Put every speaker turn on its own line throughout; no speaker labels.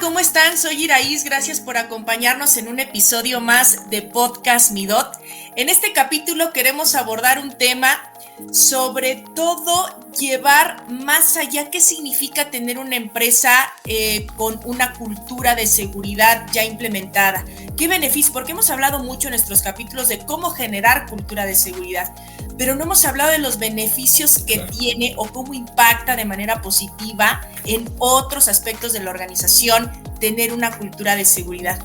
¿cómo están? Soy Iraís, gracias por acompañarnos en un episodio más de Podcast Midot. En este capítulo queremos abordar un tema, sobre todo llevar más allá qué significa tener una empresa con una cultura de seguridad ya implementada. ¿Qué beneficios? Porque hemos hablado mucho en nuestros capítulos de cómo generar cultura de seguridad, pero no hemos hablado de los beneficios que tiene o cómo impacta de manera positiva en otros aspectos de la organización tener una cultura de seguridad.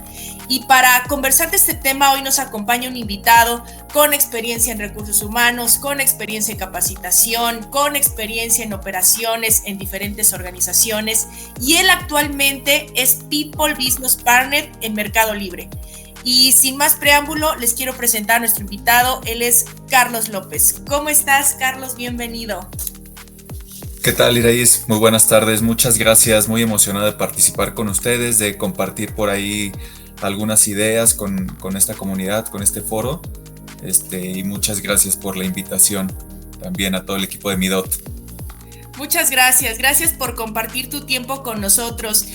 Y para conversar de este tema hoy nos acompaña un invitado con experiencia en recursos humanos, con experiencia en capacitación, con experiencia en operaciones en diferentes organizaciones, y él actualmente es People Business Partner en Mercado Libre. Y sin más preámbulo, les quiero presentar a nuestro invitado. Él es Carlos López. ¿Cómo estás, Carlos? Bienvenido.
¿Qué tal, Iraís? Muy buenas tardes, muchas gracias, muy emocionado de participar con ustedes, de compartir por ahí algunas ideas con esta comunidad, con este foro, y muchas gracias por la invitación también a todo el equipo de Midot.
Muchas gracias por compartir tu tiempo con nosotros.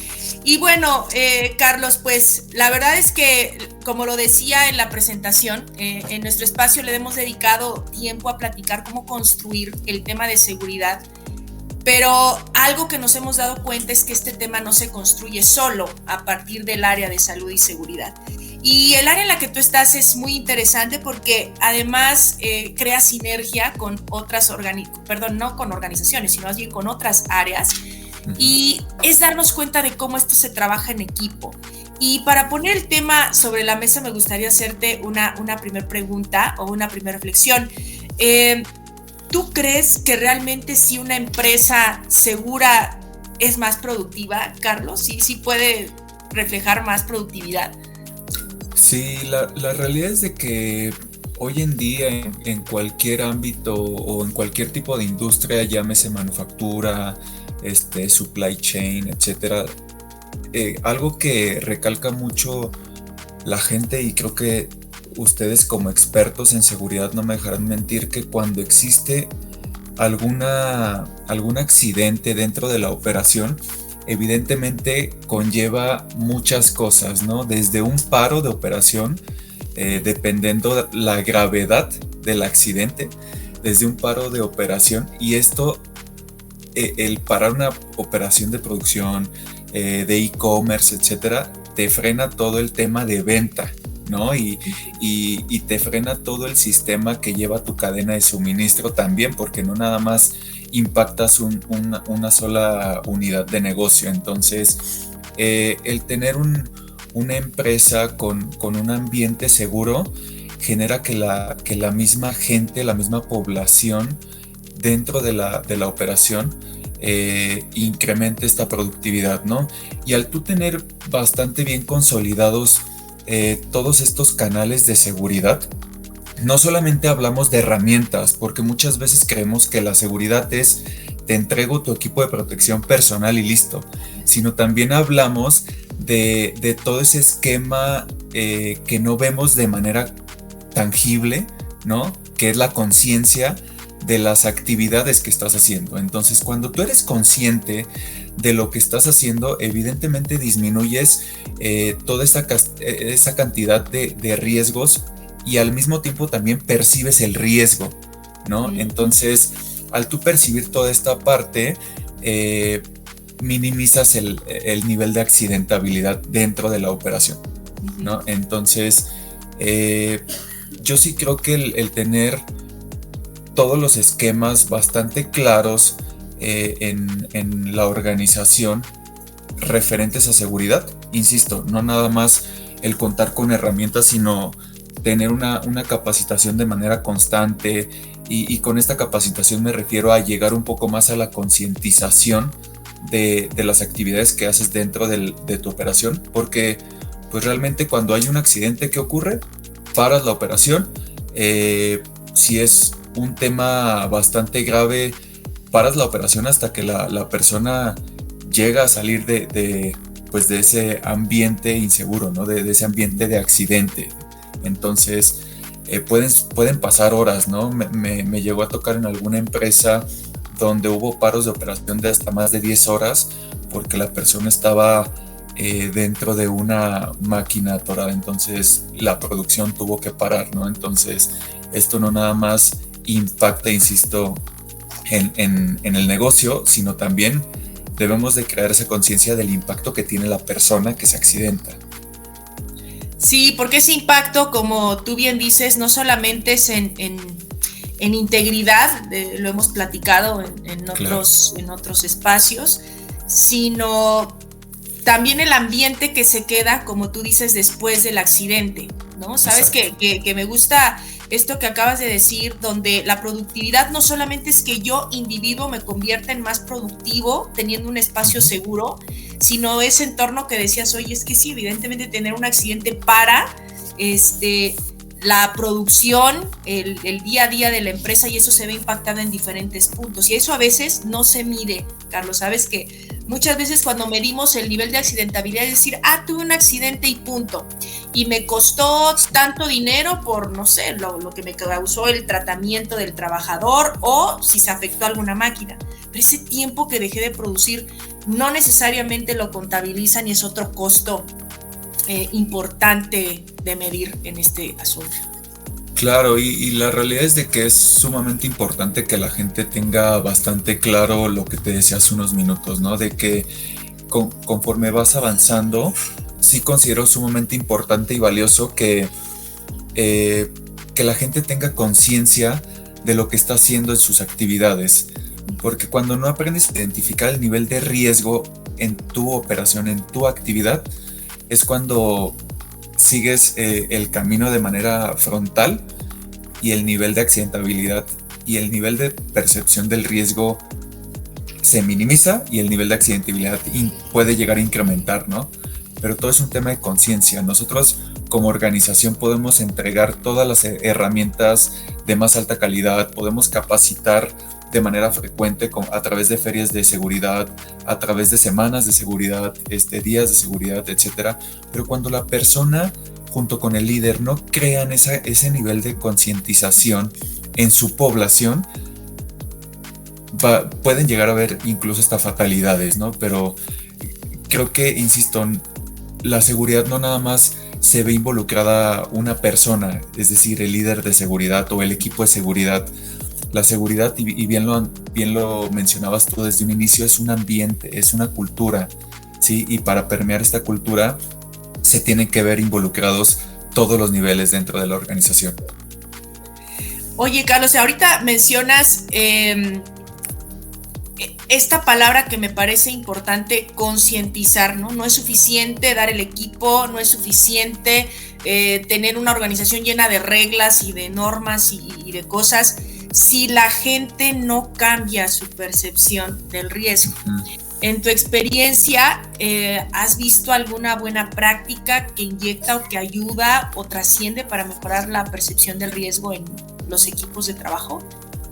Y bueno, Carlos, pues la verdad es que, como lo decía en la presentación, en nuestro espacio le hemos dedicado tiempo a platicar cómo construir el tema de seguridad. Pero algo que nos hemos dado cuenta es que este tema no se construye solo a partir del área de salud y seguridad. Y el área en la que tú estás es muy interesante porque además crea sinergia con otras no con organizaciones, sino más bien con otras áreas. Y es darnos cuenta de cómo esto se trabaja en equipo. Y para poner el tema sobre la mesa me gustaría hacerte una primera pregunta o una primera reflexión. ¿Tú crees que realmente si una empresa segura es más productiva, Carlos? ¿Sí puede reflejar más productividad?
Sí, la realidad es de que hoy en día en cualquier ámbito o en cualquier tipo de industria, llámese manufactura, supply chain, etcétera, algo que recalca mucho la gente, y creo que ustedes como expertos en seguridad no me dejarán mentir, que cuando existe algún accidente dentro de la operación, evidentemente conlleva muchas cosas, ¿no? Desde un paro de operación, dependiendo la gravedad del accidente, desde un paro de operación, y esto, el parar una operación de producción, de e-commerce, etcétera, te frena todo el tema de venta, ¿no? Y te frena todo el sistema que lleva tu cadena de suministro también, porque no nada más impactas una sola unidad de negocio. Entonces, el tener una empresa con un ambiente seguro genera que la misma gente, la misma población dentro de la operación incremente esta productividad, ¿no? Y al tú tener bastante bien consolidados todos estos canales de seguridad, no solamente hablamos de herramientas, porque muchas veces creemos que la seguridad es te entrego tu equipo de protección personal y listo, sino también hablamos de todo ese esquema que no vemos de manera tangible, ¿no? Que es la conciencia de las actividades que estás haciendo. Entonces, cuando tú eres consciente de lo que estás haciendo, evidentemente disminuyes toda esa cantidad de riesgos, y al mismo tiempo también percibes el riesgo, ¿no? Entonces, al tú percibir toda esta parte, minimizas el nivel de accidentabilidad dentro de la operación, ¿no? Entonces, yo sí creo que el tener todos los esquemas bastante claros en la organización referentes a seguridad, insisto, no nada más el contar con herramientas, sino tener una capacitación de manera constante, y con esta capacitación me refiero a llegar un poco más a la concientización de las actividades que haces dentro de tu operación, porque pues realmente cuando hay un accidente que ocurre, paras la operación. Si es un tema bastante grave, paras la operación hasta que la persona llega a salir de ese ambiente inseguro, ¿no? De ese ambiente de accidente. Entonces, pueden pasar horas, ¿no? Me llegó a tocar en alguna empresa donde hubo paros de operación de hasta más de 10 horas porque la persona estaba dentro de una máquina atorada, entonces la producción tuvo que parar, ¿no? Entonces esto no nada más impacta, insisto, en el negocio, sino también debemos de crear esa conciencia del impacto que tiene la persona que se accidenta.
Sí, porque ese impacto, como tú bien dices, no solamente es en integridad, lo hemos platicado
Claro.
en otros espacios, sino también el ambiente que se queda, como tú dices, después del accidente, ¿no? Sabes
Exacto.
que me gusta esto que acabas de decir, donde la productividad no solamente es que yo, individuo, me convierta en más productivo teniendo un espacio
Uh-huh.
seguro, sino ese entorno que decías, oye, es que sí, evidentemente tener un accidente para la producción, el día a día de la empresa, y eso se ve impactado en diferentes puntos. Y eso a veces no se mide, Carlos. Sabes que muchas veces cuando medimos el nivel de accidentabilidad es decir, tuve un accidente y punto. Y me costó tanto dinero por, no sé, lo que me causó el tratamiento del trabajador o si se afectó alguna máquina. Pero ese tiempo que dejé de producir no necesariamente lo contabilizan y es otro costo importante de medir en este asunto.
Claro, y la realidad es de que es sumamente importante que la gente tenga bastante claro lo que te decía hace unos minutos, ¿no? De que conforme vas avanzando, sí considero sumamente importante y valioso que la gente tenga conciencia de lo que está haciendo en sus actividades. Porque cuando no aprendes a identificar el nivel de riesgo en tu operación, en tu actividad, es cuando sigues el camino de manera frontal y el nivel de accidentabilidad y el nivel de percepción del riesgo se minimiza y el nivel de accidentabilidad puede llegar a incrementar, ¿no? Pero todo es un tema de conciencia. Nosotros como organización podemos entregar todas las herramientas de más alta calidad, podemos capacitar de manera frecuente a través de ferias de seguridad, a través de semanas de seguridad, días de seguridad, etcétera. Pero cuando la persona junto con el líder no crean ese nivel de concientización en su población, pueden llegar a haber incluso hasta fatalidades, ¿no? Pero creo que, insisto, la seguridad no nada más se ve involucrada una persona, es decir, el líder de seguridad o el equipo de seguridad. La seguridad, y bien lo mencionabas tú desde un inicio, es un ambiente, es una cultura, ¿sí? Y para permear esta cultura se tienen que ver involucrados todos los niveles dentro de la organización.
Oye, Carlos, ahorita mencionas esta palabra que me parece importante, concientizar, ¿no? No es suficiente dar el equipo, no es suficiente tener una organización llena de reglas y de normas y de cosas si la gente no cambia su percepción del riesgo. En tu experiencia, ¿has visto alguna buena práctica que inyecta o que ayuda o trasciende para mejorar la percepción del riesgo en los equipos de trabajo?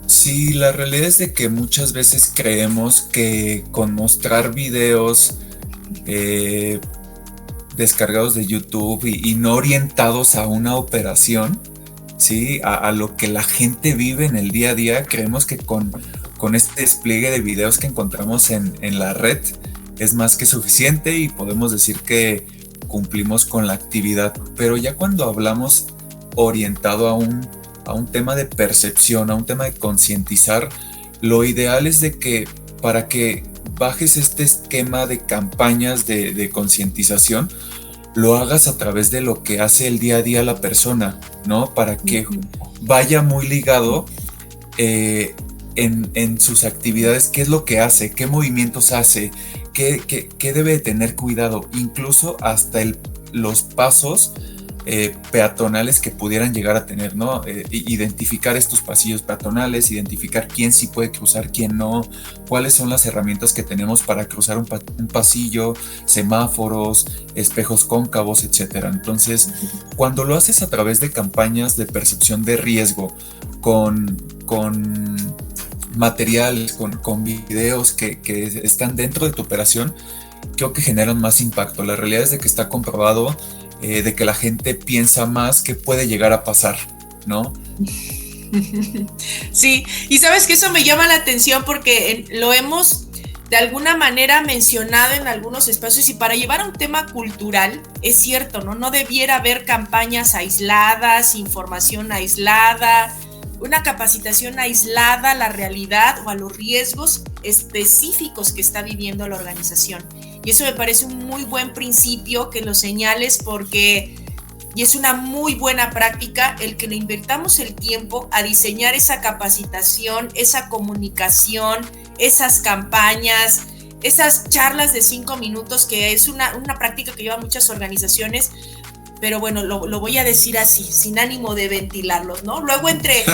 Sí, la realidad es de que muchas veces creemos que con mostrar videos descargados de YouTube y no orientados a una operación, ¿sí? A lo que la gente vive en el día a día, creemos que con este despliegue de videos que encontramos en la red es más que suficiente y podemos decir que cumplimos con la actividad. Pero ya cuando hablamos orientado a un tema de percepción, a un tema de concientizar, lo ideal es de que para que bajes este esquema de campañas de concientización, lo hagas a través de lo que hace el día a día la persona, ¿no? Para que vaya muy ligado en sus actividades, qué es lo que hace, qué movimientos hace, qué debe de tener cuidado, incluso hasta los pasos peatonales que pudieran llegar a tener, ¿no? Identificar estos pasillos peatonales, identificar quién sí puede cruzar, quién no, cuáles son las herramientas que tenemos para cruzar un pasillo, semáforos, espejos cóncavos, etcétera. Entonces, cuando lo haces a través de campañas de percepción de riesgo, con materiales, con videos que están dentro de tu operación, creo que generan más impacto. La realidad es de que está comprobado de que la gente piensa más que puede llegar a pasar, ¿no?
Sí, y sabes que eso me llama la atención porque lo hemos de alguna manera mencionado en algunos espacios, y para llevar a un tema cultural, es cierto, ¿no? No debiera haber campañas aisladas, información aislada, una capacitación aislada a la realidad o a los riesgos específicos que está viviendo la organización. Y eso me parece un muy buen principio que lo señales, porque y es una muy buena práctica el que le invirtamos el tiempo a diseñar esa capacitación, esa comunicación, esas campañas, esas charlas de 5 minutos, que es una práctica que llevan muchas organizaciones, pero bueno, lo voy a decir así, sin ánimo de ventilarlos, ¿no? Luego entre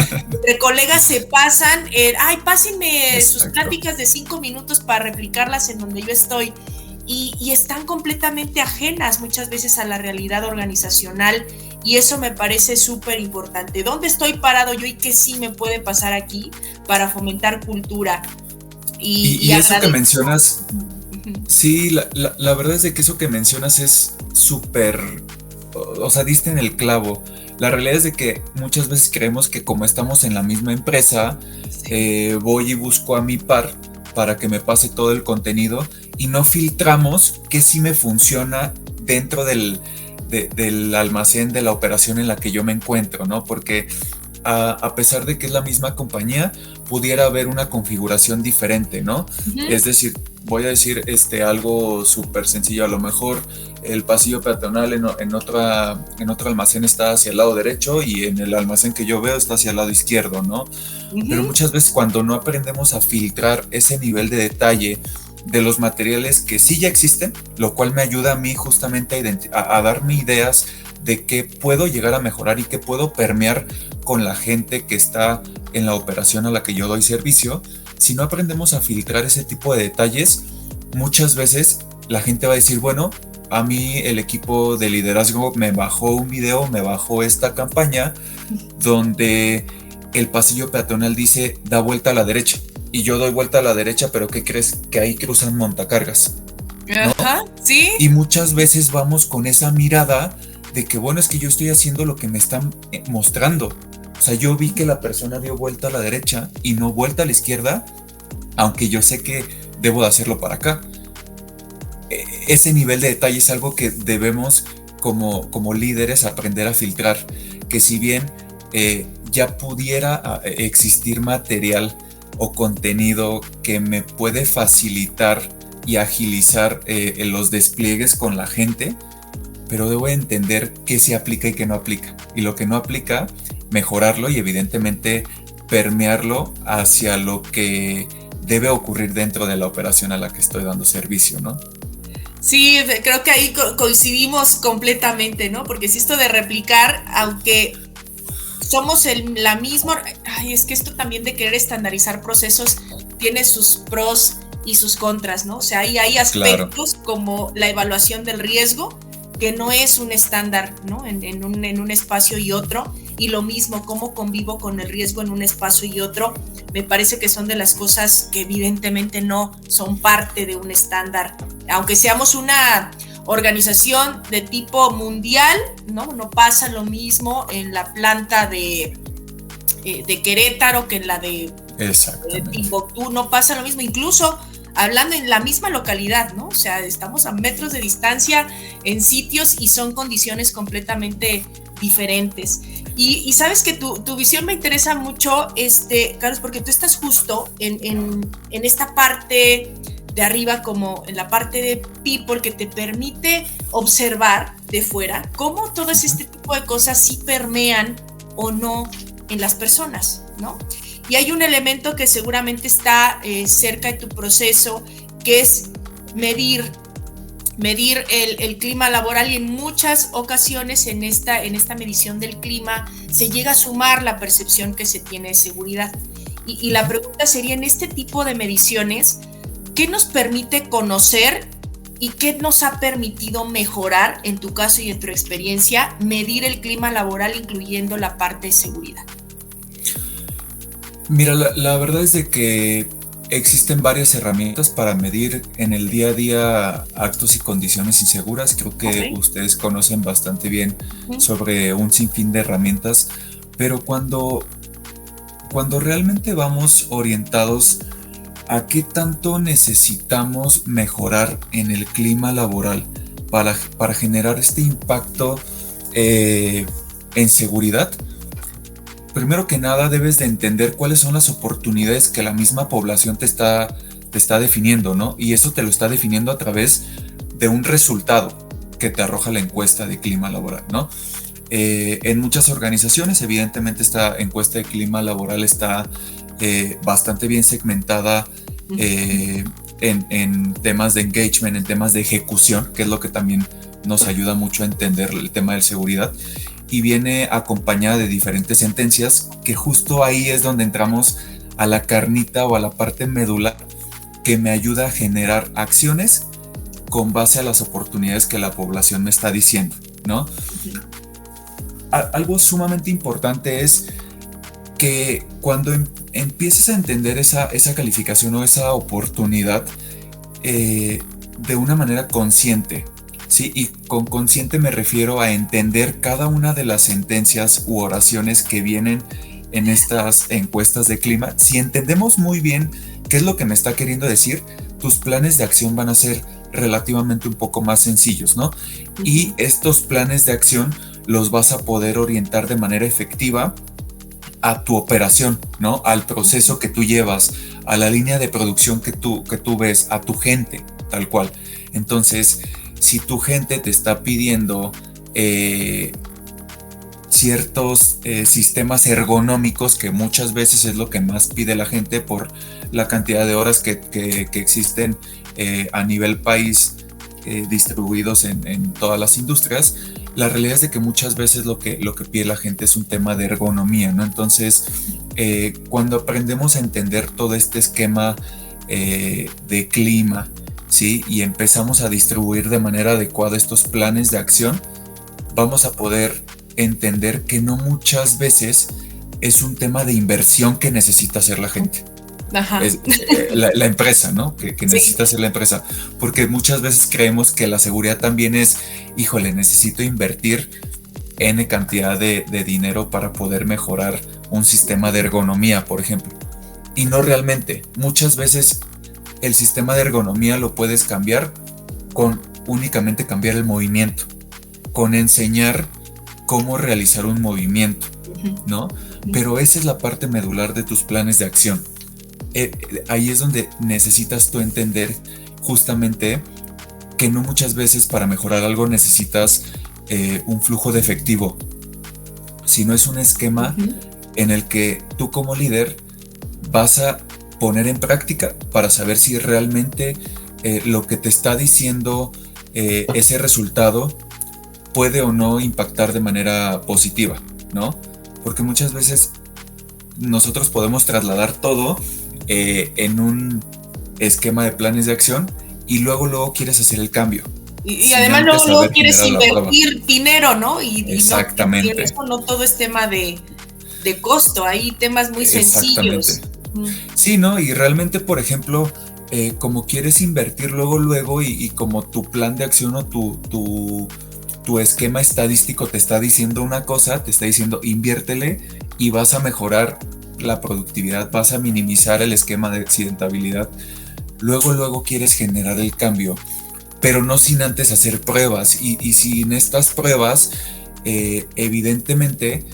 colegas se pasan, ay, pásenme sus pláticas de 5 minutos para replicarlas en donde yo estoy. Y están completamente ajenas muchas veces a la realidad organizacional, y eso me parece súper importante. ¿Dónde estoy parado yo y qué sí me puede pasar aquí para fomentar cultura?
Y eso que mencionas, sí, la verdad es de que eso que mencionas es súper, o sea, diste en el clavo. La realidad es de que muchas veces creemos que como estamos en la misma empresa, voy y busco a mi par para que me pase todo el contenido, y no filtramos qué sí me funciona dentro del almacén, de la operación en la que yo me encuentro, ¿no? Porque a pesar de que es la misma compañía, pudiera haber una configuración diferente, ¿no? Es decir, voy a decir algo súper sencillo, a lo mejor el pasillo peatonal en otro almacén está hacia el lado derecho, y en el almacén que yo veo está hacia el lado izquierdo, ¿no? Pero muchas veces cuando no aprendemos a filtrar ese nivel de detalle de los materiales que sí ya existen, lo cual me ayuda a mí justamente a darme ideas de qué puedo llegar a mejorar y qué puedo permear con la gente que está en la operación a la que yo doy servicio. Si no aprendemos a filtrar ese tipo de detalles, muchas veces la gente va a decir, bueno, a mí el equipo de liderazgo me bajó un video, me bajó esta campaña donde el pasillo peatonal dice da vuelta a la derecha, y yo doy vuelta a la derecha, pero ¿qué crees? Que ahí cruzan montacargas, ¿no?
Ajá, sí.
Y muchas veces vamos con esa mirada de que, bueno, es que yo estoy haciendo lo que me están mostrando. O sea, yo vi que la persona dio vuelta a la derecha y no vuelta a la izquierda, aunque yo sé que debo de hacerlo para acá. Ese nivel de detalle es algo que debemos como líderes aprender a filtrar, que si bien ya pudiera existir material o contenido que me puede facilitar y agilizar los despliegues con la gente, pero debo entender qué se aplica y qué no aplica, y lo que no aplica, mejorarlo y evidentemente permearlo hacia lo que debe ocurrir dentro de la operación a la que estoy dando servicio, ¿no?
Sí, creo que ahí coincidimos completamente, ¿no? Porque si esto de replicar, aunque somos la misma, ay, es que esto también de querer estandarizar procesos tiene sus pros y sus contras, ¿no? O sea, hay aspectos como la evaluación del riesgo, que no es un estándar, ¿no? En un espacio y otro, y lo mismo, cómo convivo con el riesgo en un espacio y otro, me parece que son de las cosas que evidentemente no son parte de un estándar, aunque seamos una organización de tipo mundial, no pasa lo mismo en la planta de Querétaro que en la de Timbuktu, no pasa lo mismo, incluso hablando en la misma localidad, ¿no? O sea, estamos a metros de distancia en sitios y son condiciones completamente diferentes. Y sabes que tu visión me interesa mucho, Carlos, porque tú estás justo en esta parte de arriba, como en la parte de people, que te permite observar de fuera cómo todo este tipo de cosas sí permean o no en las personas, ¿no? Y hay un elemento que seguramente está cerca de tu proceso, que es medir el clima laboral, y en muchas ocasiones en esta medición del clima se llega a sumar la percepción que se tiene de seguridad. Y la pregunta sería, en este tipo de mediciones, ¿qué nos permite conocer y qué nos ha permitido mejorar, en tu caso y en tu experiencia, medir el clima laboral, incluyendo la parte de seguridad?
Mira, la verdad es de que existen varias herramientas para medir en el día a día actos y condiciones inseguras. Creo que ustedes conocen bastante bien sobre un sinfín de herramientas, pero cuando realmente vamos orientados ¿A qué tanto necesitamos mejorar en el clima laboral para generar este impacto en seguridad? Primero que nada, debes de entender cuáles son las oportunidades que la misma población te está definiendo, ¿no? Y eso te lo está definiendo a través de un resultado que te arroja la encuesta de clima laboral, ¿no? En muchas organizaciones, evidentemente, esta encuesta de clima laboral está bastante bien segmentada en temas de engagement, en temas de ejecución, que es lo que también nos ayuda mucho a entender el tema de seguridad, y viene acompañada de diferentes sentencias, que justo ahí es donde entramos a la carnita o a la parte medular que me ayuda a generar acciones con base a las oportunidades que la población me está diciendo, ¿no? Algo sumamente importante es que cuando empieces a entender esa calificación o esa oportunidad de una manera consciente, ¿sí? Y con consciente me refiero a entender cada una de las sentencias u oraciones que vienen en estas encuestas de clima. Si entendemos muy bien qué es lo que me está queriendo decir, tus planes de acción van a ser relativamente un poco más sencillos, ¿no? Y estos planes de acción los vas a poder orientar de manera efectiva a tu operación, ¿no? Al proceso que tú llevas, a la línea de producción que tú ves, a tu gente, tal cual. Entonces, si tu gente te está pidiendo ciertos sistemas ergonómicos, que muchas veces es lo que más pide la gente por la cantidad de horas que existen a nivel país distribuidos en todas las industrias, la realidad es de que muchas veces lo que pide la gente es un tema de ergonomía, ¿no? Entonces, cuando aprendemos a entender todo este esquema de clima, ¿sí? Y empezamos a distribuir de manera adecuada estos planes de acción, vamos a poder entender que no muchas veces es un tema de inversión que necesita hacer la gente.
Ajá.
Es, la empresa, ¿no? Que necesita hacer la empresa. Porque muchas veces creemos que la seguridad también es, híjole, necesito invertir N cantidad de dinero para poder mejorar un sistema de ergonomía, por ejemplo. Y no realmente. Muchas veces el sistema de ergonomía lo puedes cambiar con únicamente cambiar el movimiento, con enseñar cómo realizar un movimiento, ¿no? Pero esa es la parte medular de tus planes de acción. Ahí es donde necesitas tú entender justamente que no muchas veces para mejorar algo necesitas un flujo de efectivo, sino es un esquema en el que tú como líder vas a poner en práctica para saber si realmente lo que te está diciendo ese resultado puede o no impactar de manera positiva, ¿no? Porque muchas veces nosotros podemos trasladar todo en un esquema de planes de acción y luego quieres hacer el cambio.
Y además luego quieres invertir dinero, ¿no?
Exactamente.
Y eso no todo es tema de costo, hay temas muy sencillos.
Sí, ¿no? Y realmente, por ejemplo, como quieres invertir luego y como tu plan de acción o tu esquema estadístico te está diciendo una cosa, te está diciendo inviértele y vas a mejorar la productividad, vas a minimizar el esquema de accidentabilidad. Luego quieres generar el cambio, pero no sin antes hacer pruebas. Y sin estas pruebas, evidentemente,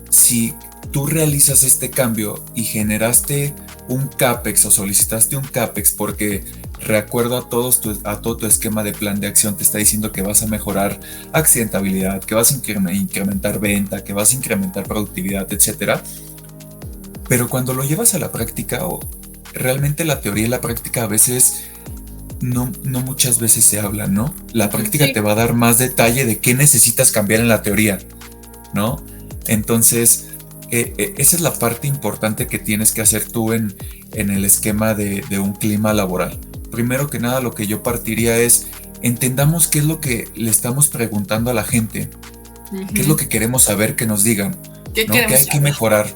si tú realizas este cambio y generaste un CAPEX o solicitaste un CAPEX porque recuerdo a todo tu esquema de plan de acción te está diciendo que vas a mejorar accidentabilidad, que vas a incrementar venta, que vas a incrementar productividad, etcétera. Pero cuando lo llevas a la práctica, realmente la teoría y la práctica a veces no muchas veces se hablan, ¿no? La práctica te va a dar más detalle de qué necesitas cambiar en la teoría, ¿no? Entonces, esa es la parte importante que tienes que hacer tú en el esquema de un clima laboral. Primero que nada, lo que yo partiría es, entendamos qué es lo que le estamos preguntando a la gente, qué es lo que queremos saber que nos digan, ¿no? ¿Qué hay que mejorar?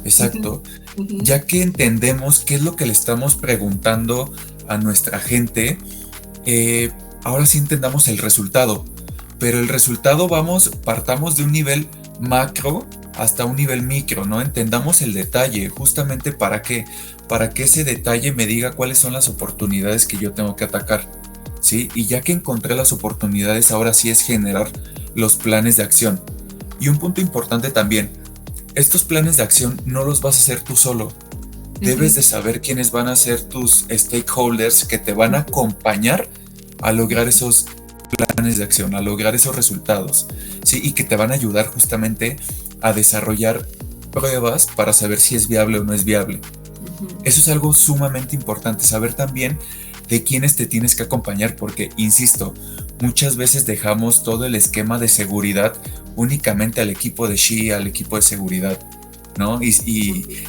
Exacto. Ya que entendemos qué es lo que le estamos preguntando a nuestra gente, ahora sí entendamos el resultado. Pero el resultado partamos de un nivel macro hasta un nivel micro, ¿no? Entendamos el detalle, justamente para qué, para que ese detalle me diga cuáles son las oportunidades que yo tengo que atacar, ¿sí? Y ya que encontré las oportunidades, ahora sí es generar los planes de acción. Y un punto importante también, estos planes de acción no los vas a hacer tú solo. Debes de saber quiénes van a ser tus stakeholders que te van a acompañar a lograr esos planes de acción, a lograr esos resultados, ¿sí? Y que te van a ayudar justamente a desarrollar pruebas para saber si es viable o no es viable. Eso es algo sumamente importante, saber también de quiénes te tienes que acompañar, porque, insisto, muchas veces dejamos todo el esquema de seguridad únicamente al equipo de SHE, al equipo de seguridad, ¿no? Y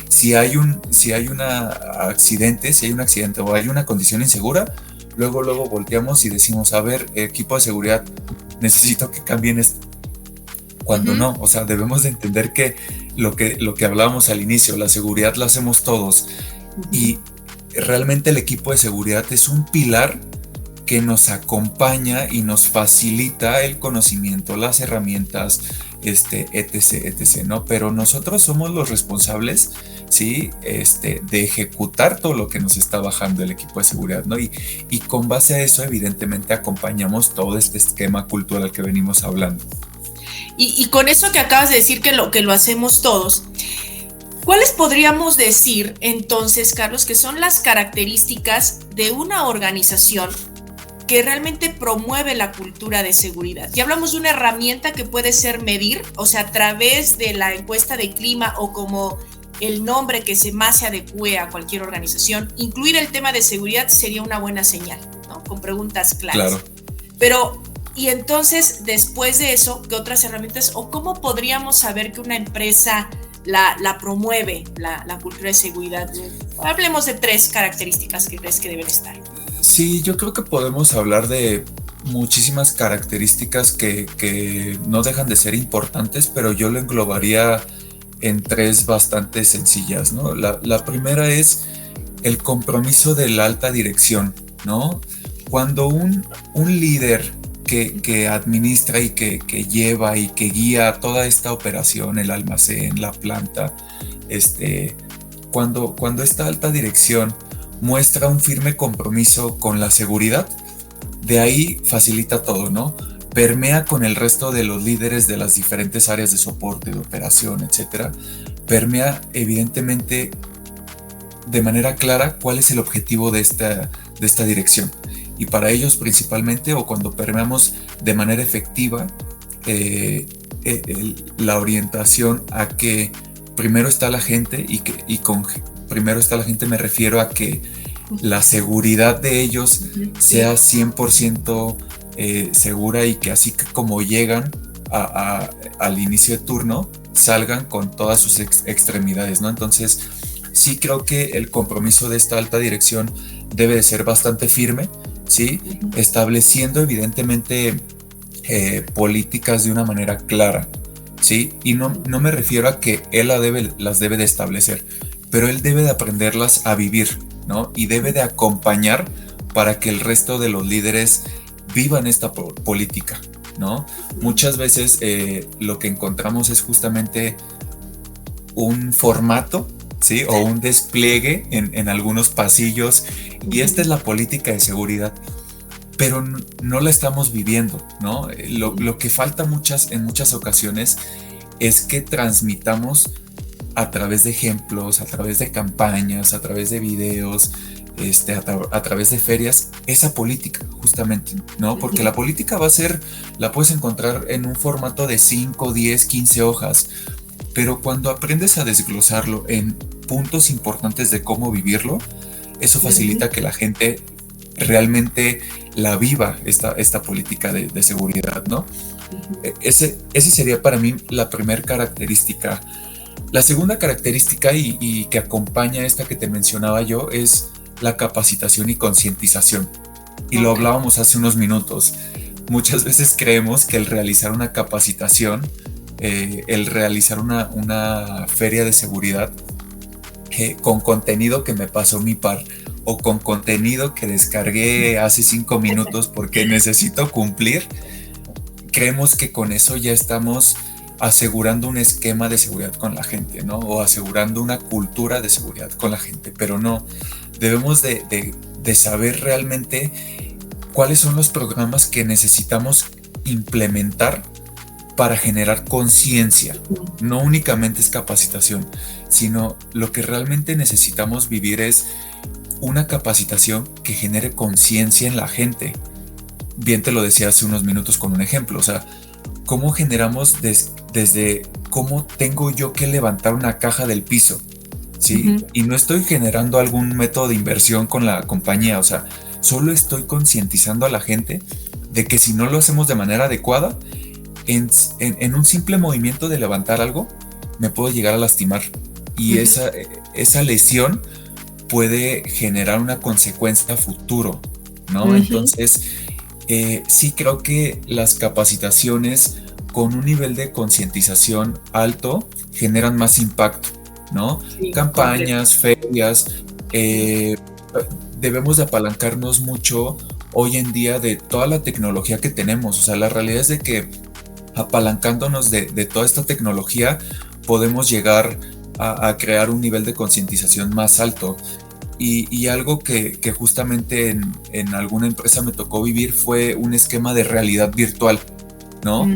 si hay un accidente o hay una condición insegura, luego volteamos y decimos, a ver, equipo de seguridad, necesito que cambien esto. Cuando no, o sea, debemos de entender que lo que hablábamos al inicio, la seguridad la hacemos todos, y realmente el equipo de seguridad es un pilar que nos acompaña y nos facilita el conocimiento, las herramientas, etc, ¿no? Pero nosotros somos los responsables, ¿sí? De ejecutar todo lo que nos está bajando el equipo de seguridad, ¿no? Y con base a eso, evidentemente, acompañamos todo este esquema cultural que venimos hablando.
Y con eso que acabas de decir que lo hacemos todos, ¿cuáles podríamos decir entonces, Carlos, que son las características de una organización que realmente promueve la cultura de seguridad? Ya hablamos de una herramienta que puede ser medir, o sea, a través de la encuesta de clima o como el nombre que más se adecue a cualquier organización, incluir el tema de seguridad sería una buena señal, ¿no? Con preguntas claras.
Claro.
Pero, y entonces, después de eso, ¿qué otras herramientas o cómo podríamos saber que una empresa la promueve, la cultura de seguridad? Hablemos de 3 características que crees que deben estar.
Sí, yo creo que podemos hablar de muchísimas características que no dejan de ser importantes, pero yo lo englobaría en 3 bastante sencillas, ¿no? La primera es el compromiso de la alta dirección, ¿no? Cuando un líder que administra y que lleva y que guía toda esta operación, el almacén, la planta, cuando esta alta dirección muestra un firme compromiso con la seguridad, de ahí facilita todo, ¿no? Permea con el resto de los líderes de las diferentes áreas de soporte, de operación, etcétera. Permea evidentemente de manera clara cuál es el objetivo de esta dirección. Y para ellos principalmente, o cuando permeamos de manera efectiva la orientación a que primero está la gente, y con primero está la gente me refiero a que la seguridad de ellos sea 100% segura, y que así que como llegan al inicio de turno, salgan con todas sus extremidades, ¿no? Entonces, sí creo que el compromiso de esta alta dirección debe de ser bastante firme, ¿sí? Estableciendo evidentemente políticas de una manera clara, ¿sí? Y no me refiero a que él las debe de establecer, pero él debe de aprenderlas a vivir, ¿no? Y debe de acompañar para que el resto de los líderes vivan esta política, ¿no? Muchas veces lo que encontramos es justamente un formato, ¿sí? O un despliegue en algunos pasillos, y esta es la política de seguridad, pero no la estamos viviendo, ¿no? Lo que falta en muchas ocasiones es que transmitamos a través de ejemplos, a través de campañas, a través de videos, a través de ferias, esa política justamente, ¿no? Porque la política la puedes encontrar en un formato de 5, 10, 15 hojas, pero cuando aprendes a desglosarlo en puntos importantes de cómo vivirlo, eso facilita que la gente realmente la viva, esta política de seguridad, ¿no? Ese sería para mí la primera característica. La segunda característica, y que acompaña esta que te mencionaba yo, es la capacitación y concientización. Y lo hablábamos hace unos minutos. Muchas veces creemos que el realizar una capacitación, el realizar una feria de seguridad con contenido que me pasó mi par, o con contenido que descargué hace 5 minutos porque necesito cumplir, creemos que con eso ya estamos asegurando un esquema de seguridad con la gente, ¿no? O asegurando una cultura de seguridad con la gente, pero no, debemos de saber realmente cuáles son los programas que necesitamos implementar para generar conciencia. No únicamente es capacitación, sino lo que realmente necesitamos vivir es una capacitación que genere conciencia en la gente. Bien te lo decía hace unos minutos con un ejemplo, o sea, cómo generamos desde cómo tengo yo que levantar una caja del piso, ¿sí? Y no estoy generando algún método de inversión con la compañía, o sea, solo estoy concientizando a la gente de que si no lo hacemos de manera adecuada, en un simple movimiento de levantar algo, me puedo llegar a lastimar. Y esa lesión puede generar una consecuencia a futuro, ¿no? Entonces, sí creo que las capacitaciones con un nivel de concientización alto generan más impacto, ¿no? Sí, campañas, ferias, debemos de apalancarnos mucho hoy en día de toda la tecnología que tenemos. O sea, la realidad es de que apalancándonos de toda esta tecnología podemos llegar a crear un nivel de concientización más alto. Y algo que justamente en alguna empresa me tocó vivir fue un esquema de realidad virtual, ¿no?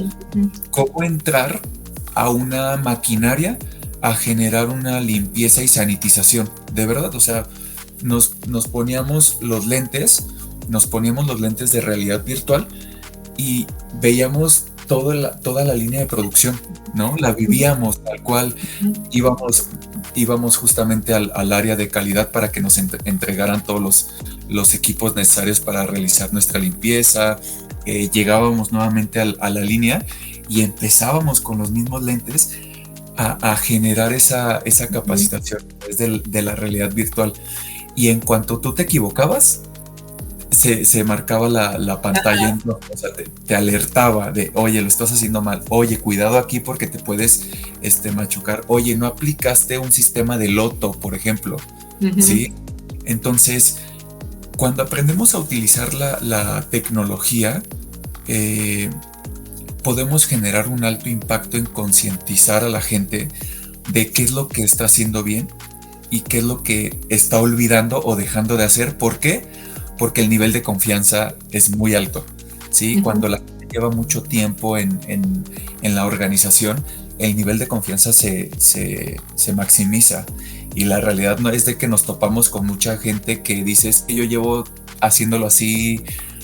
Cómo entrar a una maquinaria a generar una limpieza y sanitización, de verdad, o sea, nos poníamos los lentes de realidad virtual y veíamos toda la línea de producción, ¿no? La vivíamos tal cual, íbamos justamente al área de calidad para que nos entregaran todos los equipos necesarios para realizar nuestra limpieza. Llegábamos nuevamente a la línea y empezábamos con los mismos lentes a generar esa capacitación de la realidad virtual. Y en cuanto tú te equivocabas, se marcaba la pantalla, o sea, te alertaba de, oye, lo estás haciendo mal, oye, cuidado aquí porque te puedes machucar, oye, no aplicaste un sistema de loto, por ejemplo, ¿sí? Entonces, cuando aprendemos a utilizar la tecnología, podemos generar un alto impacto en concientizar a la gente de qué es lo que está haciendo bien y qué es lo que está olvidando o dejando de hacer. ¿Por qué? Porque el nivel de confianza es muy alto, ¿sí? Cuando la gente lleva mucho tiempo en la organización, el nivel de confianza se maximiza. Y la realidad no es de que nos topamos con mucha gente que dice, es que yo llevo haciéndolo así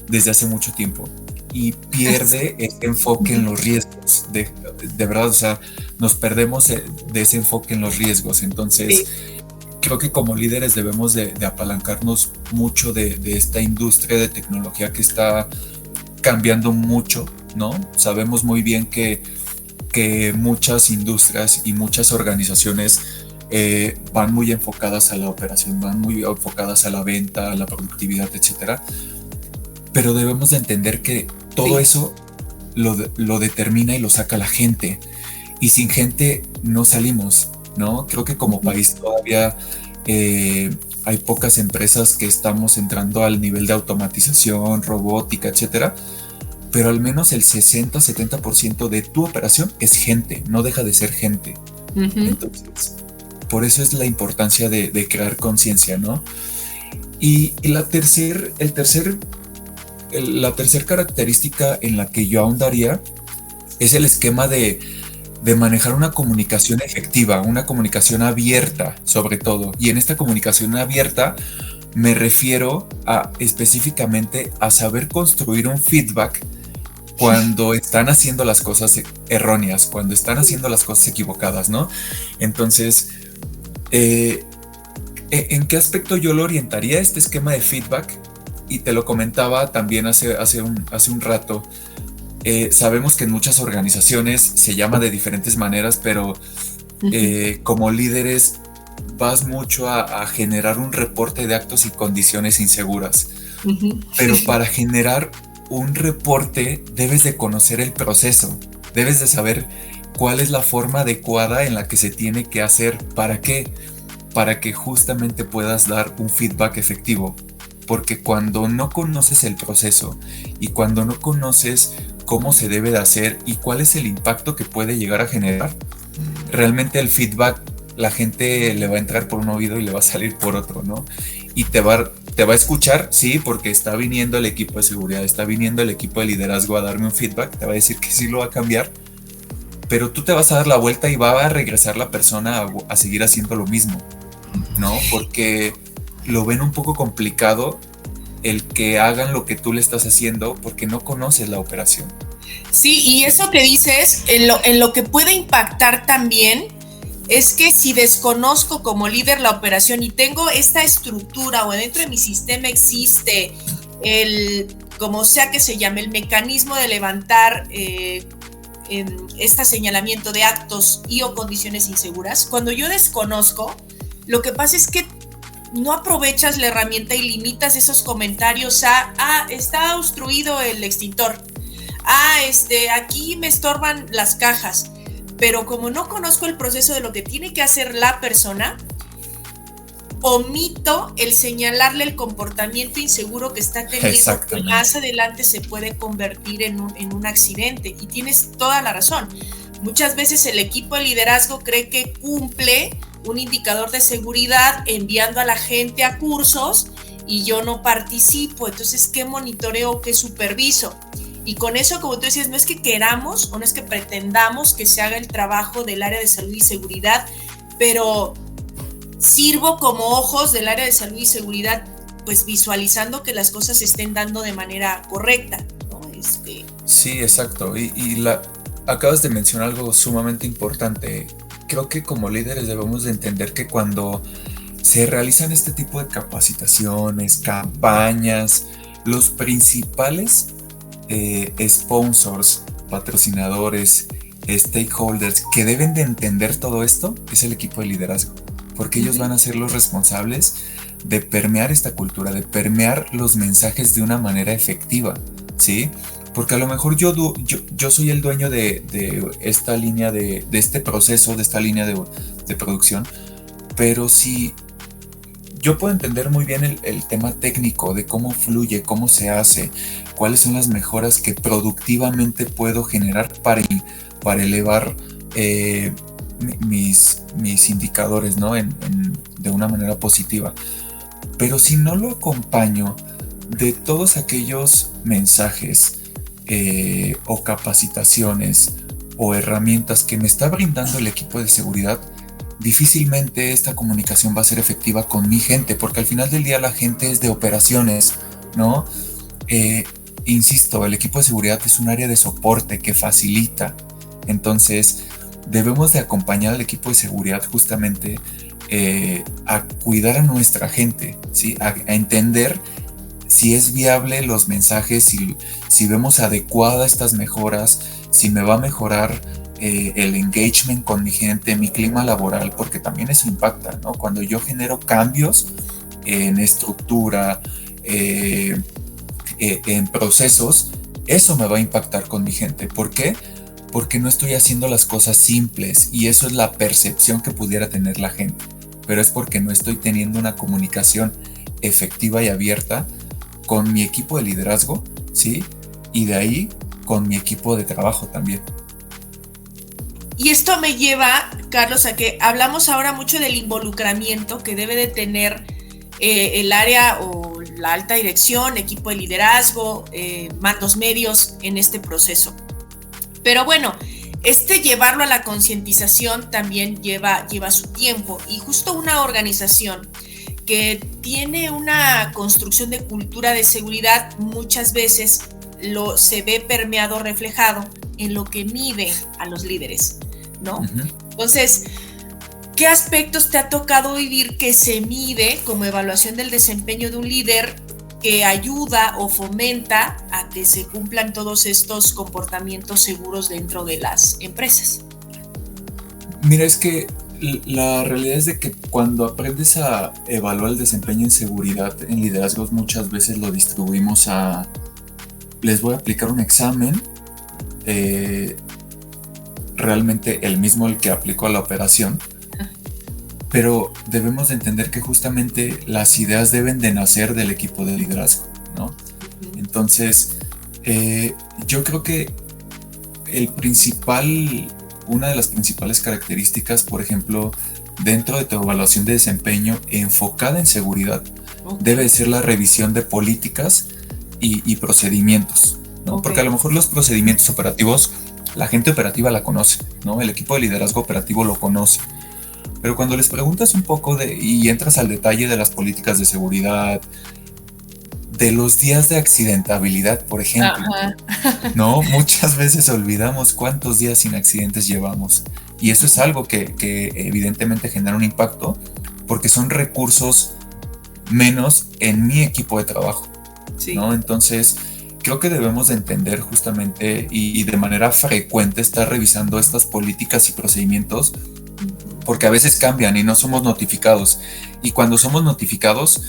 desde hace mucho tiempo. Y pierde ese enfoque en los riesgos. De verdad, o sea, nos perdemos de ese enfoque en los riesgos. Entonces, creo que como líderes debemos de apalancarnos mucho de esta industria de tecnología que está cambiando mucho, ¿no? Sabemos muy bien que muchas industrias y muchas organizaciones van muy enfocadas a la operación, van muy enfocadas a la venta, a la productividad, etcétera. Pero debemos de entender que todo eso lo determina y lo saca la gente. Y sin gente no salimos, ¿no? Creo que como país todavía hay pocas empresas que estamos entrando al nivel de automatización, robótica, etcétera. Pero al menos el 60-70% de tu operación es gente, no deja de ser gente. Entonces, por eso es la importancia de crear conciencia, ¿no? Y la tercer característica en la que yo ahondaría es el esquema de manejar una comunicación efectiva, una comunicación abierta sobre todo. Y en esta comunicación abierta me refiero específicamente a saber construir un feedback cuando están haciendo las cosas erróneas, cuando están haciendo las cosas equivocadas, ¿no? Entonces, ¿en qué aspecto yo lo orientaría este esquema de feedback? Y te lo comentaba también hace un rato. Sabemos que en muchas organizaciones se llama de diferentes maneras, pero como líderes vas mucho a generar un reporte de actos y condiciones inseguras. Pero para generar un reporte debes de conocer el proceso, debes de saber cuál es la forma adecuada en la que se tiene que hacer. ¿Para qué? Para que justamente puedas dar un feedback efectivo. Porque cuando no conoces el proceso y cuando no conoces cómo se debe de hacer y cuál es el impacto que puede llegar a generar, realmente el feedback la gente le va a entrar por un oído y le va a salir por otro, ¿no? Y te va a escuchar, sí, porque está viniendo el equipo de seguridad, está viniendo el equipo de liderazgo a darme un feedback, te va a decir que sí lo va a cambiar, pero tú te vas a dar la vuelta y va a regresar la persona a seguir haciendo lo mismo, ¿no? Porque lo ven un poco complicado el que hagan lo que tú le estás haciendo porque no conoces la operación.
Sí, y eso que dices, en lo que puede impactar también, es que si desconozco como líder la operación y tengo esta estructura o dentro de mi sistema existe como sea que se llame, el mecanismo de levantar este señalamiento de actos y o condiciones inseguras, cuando yo desconozco, lo que pasa es que no aprovechas la herramienta y limitas esos comentarios a, está obstruido el extintor, aquí me estorban las cajas, pero como no conozco el proceso de lo que tiene que hacer la persona, omito el señalarle el comportamiento inseguro que está teniendo, que más adelante se puede convertir en un accidente. Y tienes toda la razón. Muchas veces el equipo de liderazgo cree que cumple un indicador de seguridad enviando a la gente a cursos y yo no participo. Entonces, ¿qué monitoreo, qué superviso? Y con eso, como tú decías, no es que queramos o no es que pretendamos que se haga el trabajo del área de salud y seguridad, pero sirvo como ojos del área de salud y seguridad, pues visualizando que las cosas se estén dando de manera correcta, ¿no?
Sí, exacto. Acabas de mencionar algo sumamente importante. Creo que como líderes debemos de entender que cuando se realizan este tipo de capacitaciones, campañas, los principales sponsors, patrocinadores, stakeholders que deben de entender todo esto es el equipo de liderazgo, porque ellos van a ser los responsables de permear esta cultura, de permear los mensajes de una manera efectiva, ¿sí? Porque a lo mejor yo soy el dueño de esta línea, de este proceso, de esta línea de producción, pero si yo puedo entender muy bien el tema técnico de cómo fluye, cómo se hace, cuáles son las mejoras que productivamente puedo generar para elevar mis indicadores, ¿no? De una manera positiva. Pero si no lo acompaño de todos aquellos mensajes o capacitaciones o herramientas que me está brindando el equipo de seguridad, difícilmente esta comunicación va a ser efectiva con mi gente, porque al final del día la gente es de operaciones, ¿no? Insisto, el equipo de seguridad es un área de soporte que facilita. Entonces, debemos de acompañar al equipo de seguridad justamente a cuidar a nuestra gente, ¿sí? A entender si es viable los mensajes, si vemos adecuadas estas mejoras, si me va a mejorar el engagement con mi gente, mi clima laboral, porque también eso impacta, ¿no? Cuando yo genero cambios en estructura, en procesos, eso me va a impactar con mi gente. ¿Por qué? Porque no estoy haciendo las cosas simples y eso es la percepción que pudiera tener la gente, pero es porque no estoy teniendo una comunicación efectiva y abierta con mi equipo de liderazgo, ¿sí? Y de ahí con mi equipo de trabajo también.
Y esto me lleva, Carlos, a que hablamos ahora mucho del involucramiento que debe de tener el área o la alta dirección, equipo de liderazgo, mandos medios en este proceso. Pero bueno, llevarlo a la concientización también lleva su tiempo, y justo una organización que tiene una construcción de cultura de seguridad muchas veces se ve permeado, reflejado en lo que mide a los líderes, ¿no? Uh-huh. Entonces, ¿qué aspectos te ha tocado vivir que se mide como evaluación del desempeño de un líder que ayuda o fomenta a que se cumplan todos estos comportamientos seguros dentro de las empresas?
Mira, es que la realidad es de que cuando aprendes a evaluar el desempeño en seguridad en liderazgos, muchas veces lo distribuimos les voy a aplicar un examen, realmente el mismo el que aplicó a la operación, pero debemos de entender que justamente las ideas deben de nacer del equipo de liderazgo, ¿no? Entonces, Yo creo que una de las principales características, por ejemplo, dentro de tu evaluación de desempeño enfocada en seguridad, debe ser la revisión de políticas y procedimientos, ¿no? Porque a lo mejor los procedimientos operativos, la gente operativa la conoce, ¿no? El equipo de liderazgo operativo lo conoce. Pero cuando les preguntas un poco y entras al detalle de las políticas de seguridad, de los días de accidentabilidad, por ejemplo, ¿no? Muchas veces olvidamos cuántos días sin accidentes llevamos. Y eso es algo que evidentemente genera un impacto, porque son recursos menos en mi equipo de trabajo, ¿no? Entonces, creo que debemos de entender justamente y de manera frecuente estar revisando estas políticas y procedimientos, porque a veces cambian y no somos notificados. Y cuando somos notificados,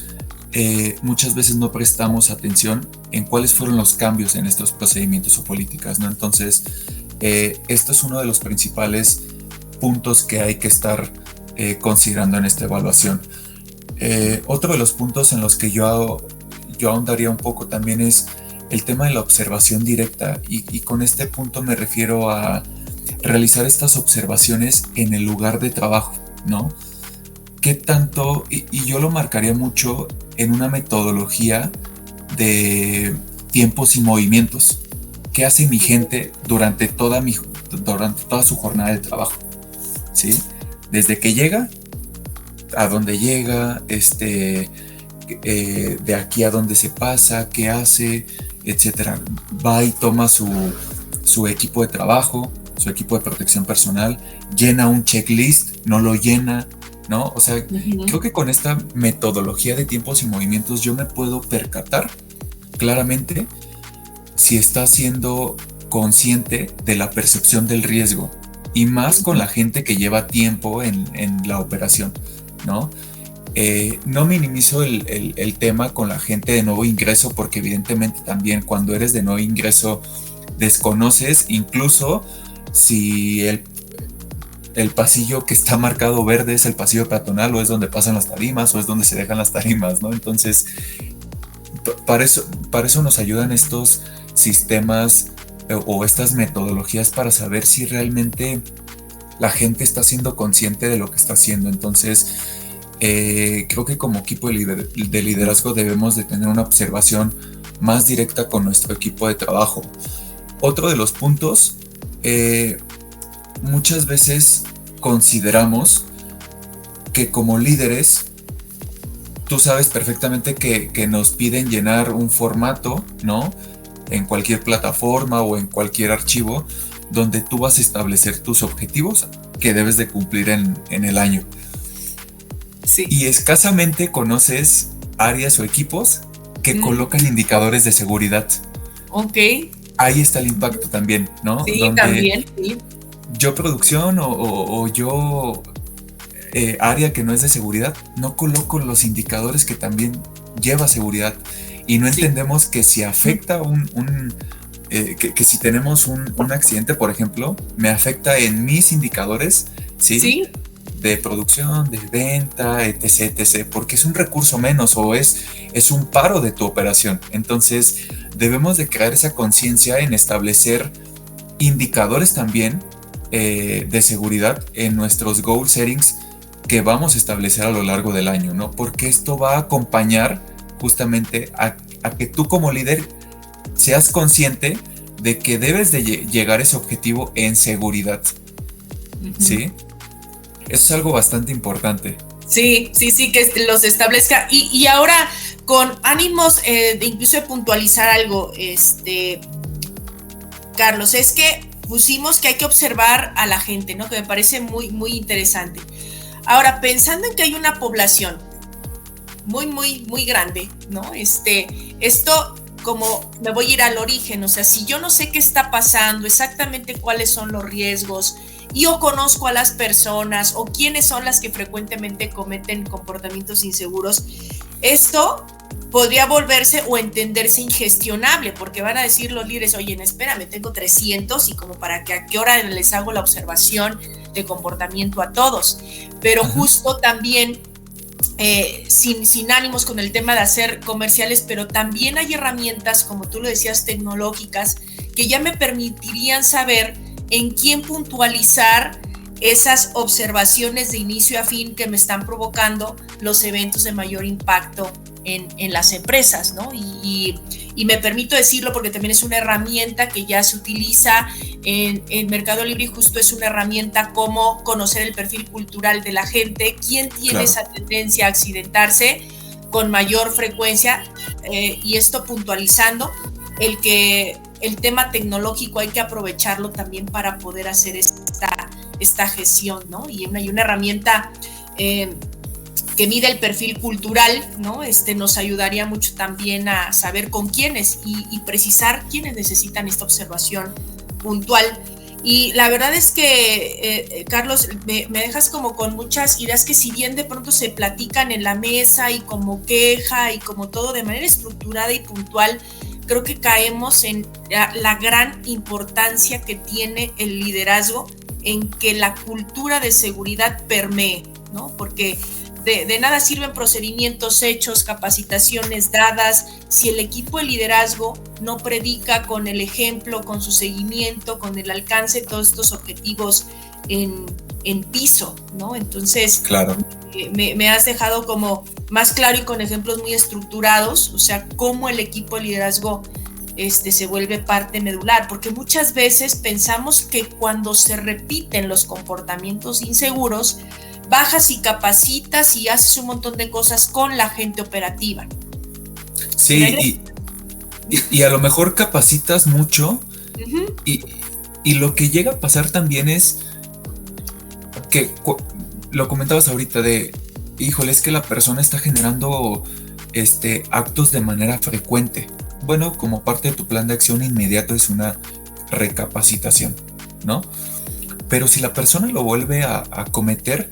muchas veces no prestamos atención en cuáles fueron los cambios en estos procedimientos o políticas, ¿no? Entonces, esto es uno de los principales puntos que hay que estar considerando en esta evaluación. Otro de los puntos en los que yo ahondaría un poco también es el tema de la observación directa, y con este punto me refiero a realizar estas observaciones en el lugar de trabajo, ¿no? ¿Qué tanto? Y yo lo marcaría mucho en una metodología de tiempos y movimientos. ¿Qué hace mi gente durante toda su jornada de trabajo? ¿Sí? Desde que llega, a dónde llega, de aquí a dónde se pasa, qué hace, etcétera. Va y toma su equipo de trabajo, su equipo de protección personal, llena un checklist, no lo llena, ¿no? O sea, creo que con esta metodología de tiempos y movimientos yo me puedo percatar claramente si está siendo consciente de la percepción del riesgo, y más con la gente que lleva tiempo en la operación, ¿no? No minimizo el tema con la gente de nuevo ingreso, porque evidentemente también cuando eres de nuevo ingreso desconoces incluso si el pasillo que está marcado verde es el pasillo peatonal, o es donde pasan las tarimas, o es donde se dejan las tarimas, ¿no? Entonces, para eso nos ayudan estos sistemas o estas metodologías, para saber si realmente la gente está siendo consciente de lo que está haciendo. Entonces, creo que como equipo de liderazgo debemos de tener una observación más directa con nuestro equipo de trabajo. Otro de los puntos, muchas veces consideramos que como líderes, tú sabes perfectamente que nos piden llenar un formato, ¿no? En cualquier plataforma o en cualquier archivo, donde tú vas a establecer tus objetivos que debes de cumplir en el año. Sí. Y escasamente conoces áreas o equipos que colocan indicadores de seguridad.
Ok.
Ahí está el impacto también, ¿no?
Sí, donde también, sí.
Yo producción o yo área que no es de seguridad, no coloco los indicadores que también lleva seguridad, y no entendemos que si afecta que si tenemos un accidente, por ejemplo, me afecta en mis indicadores, ¿sí? De producción, de venta, etc, porque es un recurso menos, o es un paro de tu operación. Entonces debemos de crear esa conciencia en establecer indicadores también de seguridad en nuestros goal settings que vamos a establecer a lo largo del año, ¿no? Porque esto va a acompañar justamente a que tú como líder seas consciente de que debes de llegar a ese objetivo en seguridad, ¿sí? Eso es algo bastante importante.
Sí, que los establezca. Y ahora, con ánimos de incluso de puntualizar algo, Carlos, es que pusimos que hay que observar a la gente, ¿no? Que me parece muy, muy interesante. Ahora, pensando en que hay una población muy, muy, muy grande, ¿no? Esto, como me voy a ir al origen, o sea, si yo no sé qué está pasando, exactamente cuáles son los riesgos, y o conozco a las personas, o quiénes son las que frecuentemente cometen comportamientos inseguros, esto podría volverse o entenderse ingestionable, porque van a decir los líderes, oye, espérame, tengo 300, y como para que a qué hora les hago la observación de comportamiento a todos. Pero justo también sin ánimos con el tema de hacer comerciales, pero también hay herramientas, como tú lo decías, tecnológicas, que ya me permitirían saber en quién puntualizar esas observaciones de inicio a fin que me están provocando los eventos de mayor impacto en las empresas, ¿no? Y me permito decirlo porque también es una herramienta que ya se utiliza en Mercado Libre, y justo es una herramienta como conocer el perfil cultural de la gente, quién tiene esa tendencia a accidentarse con mayor frecuencia, y esto puntualizando el tema tecnológico hay que aprovecharlo también para poder hacer esta gestión, ¿no? Y una herramienta que mide el perfil cultural, ¿no? Nos ayudaría mucho también a saber con quiénes y precisar quiénes necesitan esta observación puntual. Y la verdad es que, Carlos, me dejas como con muchas ideas que, si bien de pronto se platican en la mesa y como queja y como todo de manera estructurada y puntual, creo que caemos en la gran importancia que tiene el liderazgo en que la cultura de seguridad permee, ¿no? Porque de nada sirven procedimientos hechos, capacitaciones dadas, si el equipo de liderazgo no predica con el ejemplo, con su seguimiento, con el alcance de todos estos objetivos en piso, ¿no? Entonces,
claro.
Me has dejado como más claro y con ejemplos muy estructurados, o sea, cómo el equipo de liderazgo se vuelve parte medular, porque muchas veces pensamos que cuando se repiten los comportamientos inseguros, bajas y capacitas y haces un montón de cosas con la gente operativa.
Sí, y a lo mejor capacitas mucho, uh-huh. y lo que llega a pasar también es que lo comentabas ahorita de, híjole, es que la persona está generando actos de manera frecuente. Bueno, como parte de tu plan de acción inmediato es una recapacitación, ¿no? Pero si la persona lo vuelve a cometer,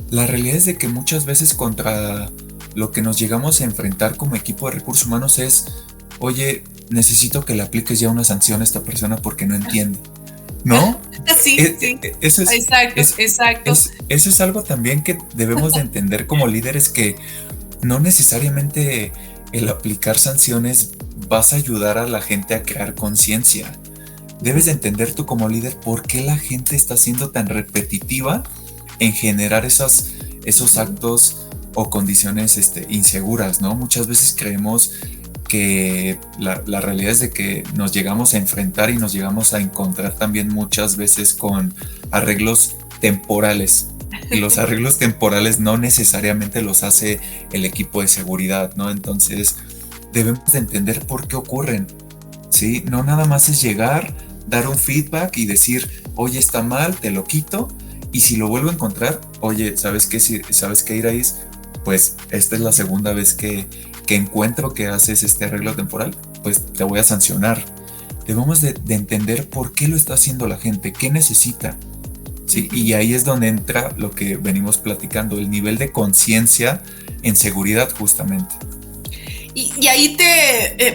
la realidad es de que muchas veces contra lo que nos llegamos a enfrentar como equipo de recursos humanos es, oye, necesito que le apliques ya una sanción a esta persona porque no entiende, ¿no?
Sí, sí. Eso es, exacto.
Eso es algo también que debemos de entender como líderes, que no necesariamente el aplicar sanciones vas a ayudar a la gente a crear conciencia. Debes de entender tú como líder por qué la gente está siendo tan repetitiva en generar esos actos o condiciones inseguras, ¿no? Muchas veces creemos que la realidad es de que nos llegamos a enfrentar y nos llegamos a encontrar también muchas veces con arreglos temporales. Y los arreglos temporales no necesariamente los hace el equipo de seguridad, ¿no? Entonces debemos de entender por qué ocurren, ¿sí? No nada más es llegar, dar un feedback y decir, oye, está mal, te lo quito. Y si lo vuelvo a encontrar, oye, ¿sabes qué, Iraís? Pues esta es la segunda vez que encuentro que haces este arreglo temporal, pues te voy a sancionar. Debemos de entender por qué lo está haciendo la gente, qué necesita, ¿sí? Y ahí es donde entra lo que venimos platicando, el nivel de conciencia en seguridad, justamente.
Y ahí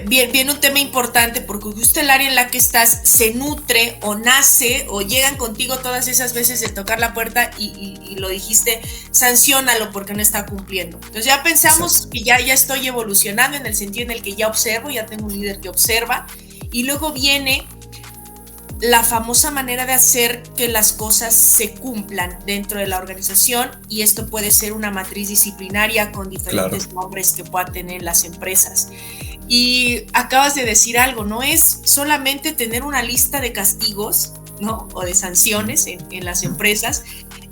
viene un tema importante, porque justo el área en la que estás se nutre o nace o llegan contigo todas esas veces de tocar la puerta y lo dijiste, sanciónalo porque no está cumpliendo. Entonces ya pensamos Exacto. Que ya estoy evolucionando en el sentido en el que ya observo, ya tengo un líder que observa, y luego viene la famosa manera de hacer que las cosas se cumplan dentro de la organización, y esto puede ser una matriz disciplinaria con diferentes nombres que puedan tener las empresas. Y acabas de decir algo, no es solamente tener una lista de castigos, ¿no? O de sanciones en las empresas.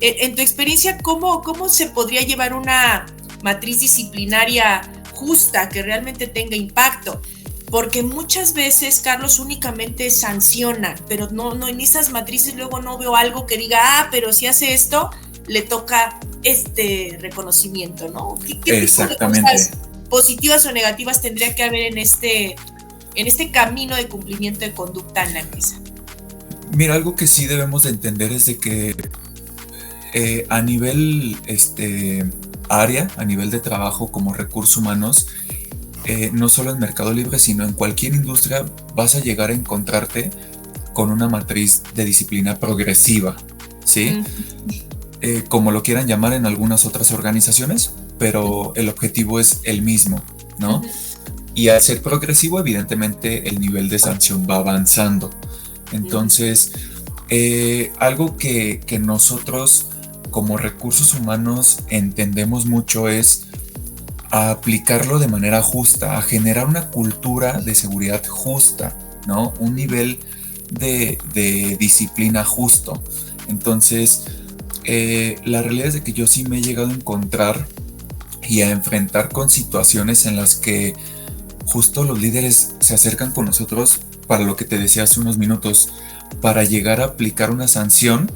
En tu experiencia, ¿cómo se podría llevar una matriz disciplinaria justa que realmente tenga impacto? Porque muchas veces, Carlos, únicamente sancionan, pero no en esas matrices luego no veo algo que diga, pero si hace esto, le toca este reconocimiento, ¿no? ¿Qué tipo de cosas positivas o negativas tendría que haber en este camino de cumplimiento de conducta en la empresa?
Mira, algo que sí debemos de entender es de que a nivel área, a nivel de trabajo como recursos humanos, no solo en Mercado Libre, sino en cualquier industria, vas a llegar a encontrarte con una matriz de disciplina progresiva, ¿sí? Como lo quieran llamar en algunas otras organizaciones, pero el objetivo es el mismo, ¿no? Y al ser progresivo, evidentemente, el nivel de sanción va avanzando. Entonces, algo que nosotros como recursos humanos entendemos mucho es a aplicarlo de manera justa, a generar una cultura de seguridad justa, ¿no? Un nivel de disciplina justo. Entonces, la realidad es de que yo sí me he llegado a encontrar y a enfrentar con situaciones en las que justo los líderes se acercan con nosotros para lo que te decía hace unos minutos, para llegar a aplicar una sanción,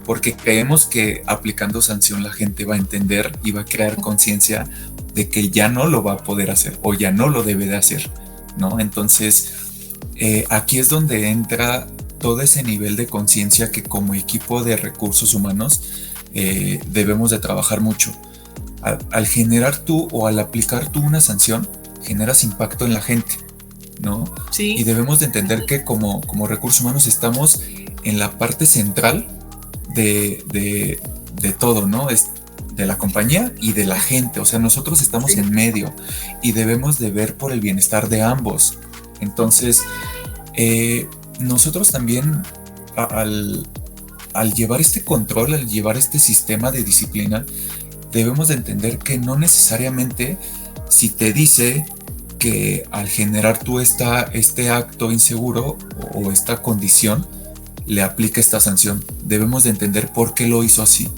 porque creemos que aplicando sanción la gente va a entender y va a crear conciencia de que ya no lo va a poder hacer o ya no lo debe de hacer, ¿no? Entonces, aquí es donde entra todo ese nivel de conciencia que como equipo de recursos humanos debemos de trabajar mucho. Al generar tú o al aplicar tú una sanción, generas impacto en la gente, ¿no?
Sí.
Y debemos de entender que como recursos humanos estamos en la parte central de todo, ¿no? Es de la compañía y de la gente, o sea, nosotros estamos en medio y debemos de ver por el bienestar de ambos. Entonces, nosotros también al llevar este control, al llevar este sistema de disciplina, debemos de entender que no necesariamente si te dice que al generar tú este acto inseguro o esta condición, le aplica esta sanción. Debemos de entender por qué lo hizo así.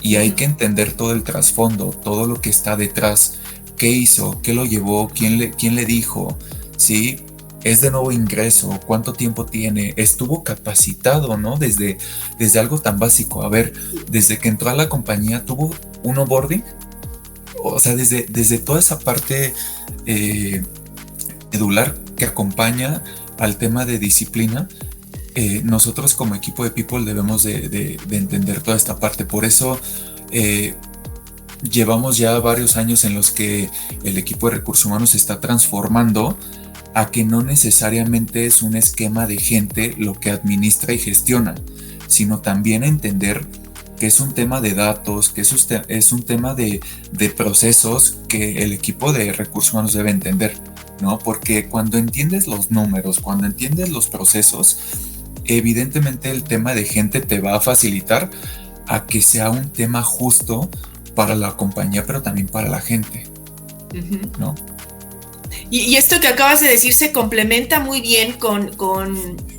Y hay que entender todo el trasfondo, todo lo que está detrás. ¿Qué hizo? ¿Qué lo llevó? ¿Quién le dijo? ¿Sí? ¿Es de nuevo ingreso? ¿Cuánto tiempo tiene? ¿Estuvo capacitado, no? Desde algo tan básico. A ver, desde que entró a la compañía, ¿tuvo un onboarding? O sea, desde toda esa parte medular que acompaña al tema de disciplina, nosotros como equipo de People debemos de entender toda esta parte. Por eso llevamos ya varios años en los que el equipo de recursos humanos se está transformando a que no necesariamente es un esquema de gente lo que administra y gestiona, sino también entender que es un tema de datos, que es un tema de procesos que el equipo de recursos humanos debe entender, ¿no? Porque cuando entiendes los números, cuando entiendes los procesos, evidentemente el tema de gente te va a facilitar a que sea un tema justo para la compañía, pero también para la gente, ¿no?
Y esto que acabas de decir se complementa muy bien con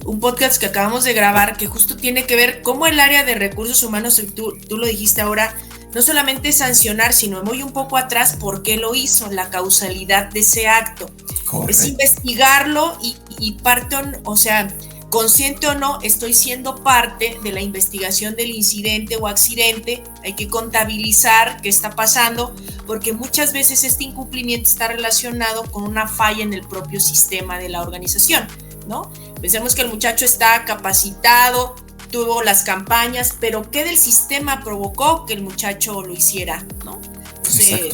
un podcast que acabamos de grabar que justo tiene que ver cómo el área de recursos humanos, tú lo dijiste ahora, no solamente sancionar, sino voy un poco atrás, ¿por qué lo hizo? La causalidad de ese acto. Correcto. Es investigarlo y parte, o sea, consciente o no, estoy siendo parte de la investigación del incidente o accidente, hay que contabilizar qué está pasando, porque muchas veces este incumplimiento está relacionado con una falla en el propio sistema de la organización, ¿no? Pensemos que el muchacho está capacitado, tuvo las campañas, pero ¿qué del sistema provocó que el muchacho lo hiciera, ¿no? No sé,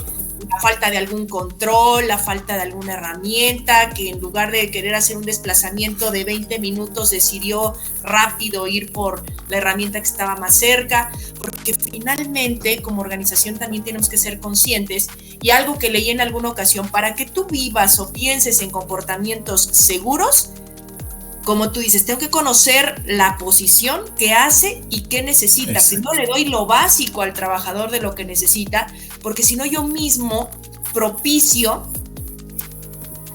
la falta de algún control, la falta de alguna herramienta, que en lugar de querer hacer un desplazamiento de 20 minutos decidió rápido ir por la herramienta que estaba más cerca, porque finalmente como organización también tenemos que ser conscientes, y algo que leí en alguna ocasión, para que tú vivas o pienses en comportamientos seguros, como tú dices, tengo que conocer la posición que hace y qué necesita. Exacto. Primero le doy lo básico al trabajador de lo que necesita, porque si no yo mismo propicio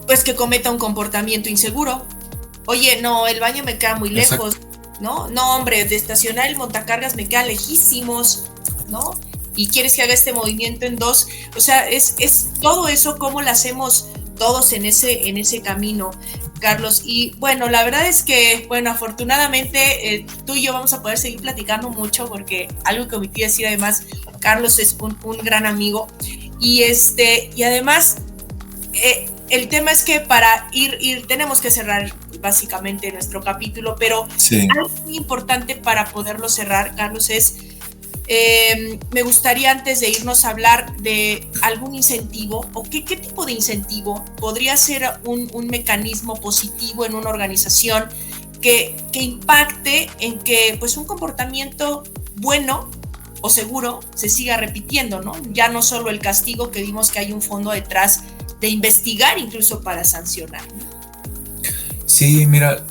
pues que cometa un comportamiento inseguro. Oye, no, el baño me queda muy lejos, ¿no? No, hombre, de estacionar el montacargas me queda lejísimos, ¿no? Y quieres que haga este movimiento en dos. O sea, es todo eso, cómo lo hacemos todos en ese camino, Carlos. Y bueno, la verdad es que, bueno, afortunadamente tú y yo vamos a poder seguir platicando mucho, porque algo que omití decir, además, Carlos es un gran amigo. Y además, el tema es que para ir tenemos que cerrar básicamente nuestro capítulo, pero sí, algo muy importante para poderlo cerrar, Carlos, es me gustaría antes de irnos a hablar de algún incentivo o qué tipo de incentivo podría ser un mecanismo positivo en una organización que impacte en que pues un comportamiento bueno o seguro se siga repitiendo, ¿no? Ya no solo el castigo, que vimos que hay un fondo detrás de investigar incluso para sancionar, ¿no?
Sí, mira,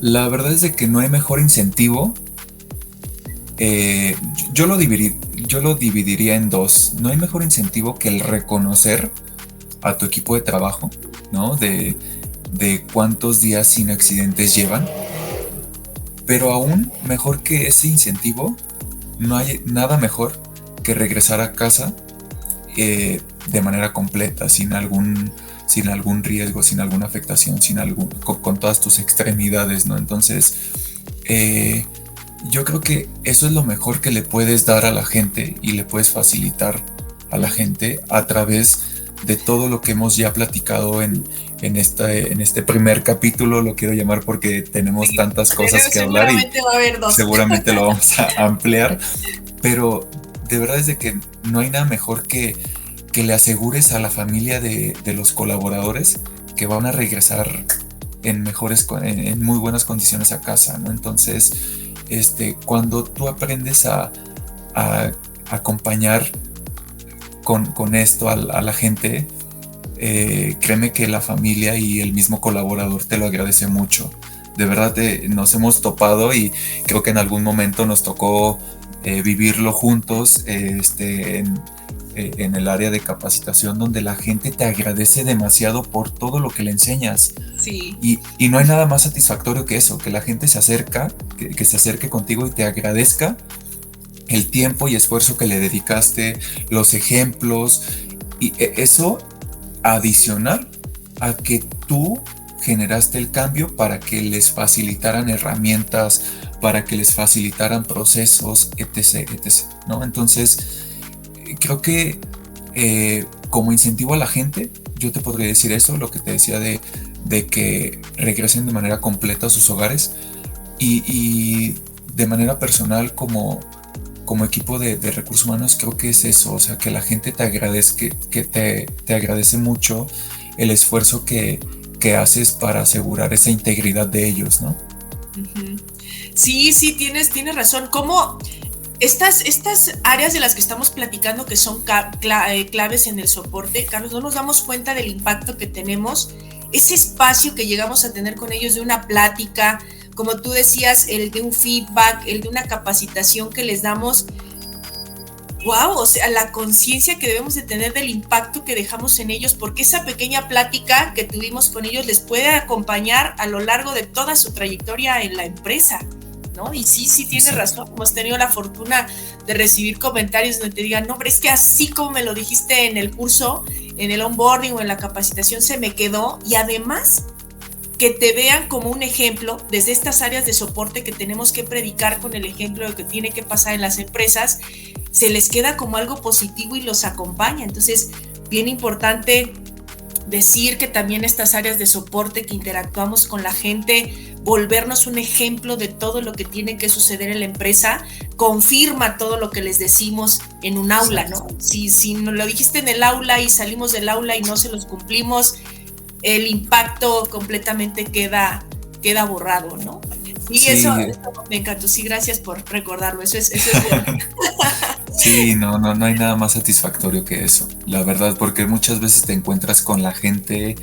la verdad es de que no hay mejor incentivo. Yo lo dividiría en dos. No hay mejor incentivo que el reconocer a tu equipo de trabajo, ¿no? De cuántos días sin accidentes llevan. Pero aún mejor que ese incentivo, no hay nada mejor que regresar a casa de manera completa, sin algún riesgo, sin alguna afectación, con todas tus extremidades, ¿no? Entonces, yo creo que eso es lo mejor que le puedes dar a la gente y le puedes facilitar a la gente a través de todo lo que hemos ya platicado en este primer capítulo. Lo quiero llamar porque tenemos tantas cosas que hablar y
va a haber dos.
Seguramente lo vamos a ampliar, pero de verdad es de que no hay nada mejor que le asegures a la familia de los colaboradores que van a regresar en muy buenas condiciones a casa, ¿no? Entonces, cuando tú aprendes a acompañar con esto a la gente, créeme que la familia y el mismo colaborador te lo agradece mucho. De verdad nos hemos topado y creo que en algún momento nos tocó vivirlo juntos en el área de capacitación, donde la gente te agradece demasiado por todo lo que le enseñas.
Sí.
Y no hay nada más satisfactorio que eso, que la gente se acerque contigo y te agradezca el tiempo y esfuerzo que le dedicaste, los ejemplos, y eso adicional a que tú generaste el cambio para que les facilitaran herramientas, para que les facilitaran procesos, etc., ¿no? Entonces, creo que como incentivo a la gente, yo te podría decir eso, lo que te decía de que regresen de manera completa a sus hogares, y de manera personal como equipo de recursos humanos, creo que es eso, o sea, que la gente te agradezca, que te agradece mucho el esfuerzo que haces para asegurar esa integridad de ellos, ¿no?
Uh-huh. Sí, tienes razón. ¿Cómo estas áreas de las que estamos platicando, que son claves en el soporte, Carlos, no nos damos cuenta del impacto que tenemos, ese espacio que llegamos a tener con ellos de una plática, como tú decías, el de un feedback, el de una capacitación que les damos? Wow, o sea, la conciencia que debemos de tener del impacto que dejamos en ellos, porque esa pequeña plática que tuvimos con ellos les puede acompañar a lo largo de toda su trayectoria en la empresa, ¿no? Y sí, tienes razón. Hemos tenido la fortuna de recibir comentarios donde te digan, no, hombre, es que así como me lo dijiste en el curso, en el onboarding o en la capacitación, se me quedó. Y además, que te vean como un ejemplo desde estas áreas de soporte que tenemos que predicar con el ejemplo de que tiene que pasar en las empresas, se les queda como algo positivo y los acompaña. Entonces, bien importante decir que también estas áreas de soporte que interactuamos con la gente, volvernos un ejemplo de todo lo que tiene que suceder en la empresa, confirma todo lo que les decimos en un aula, ¿no? Si nos lo dijiste en el aula y salimos del aula y no se los cumplimos, el impacto completamente queda borrado, ¿no? Y sí. Eso me encantó. Sí, gracias por recordarlo. Eso es bueno.
Sí, no hay nada más satisfactorio que eso, la verdad, porque muchas veces te encuentras con la gente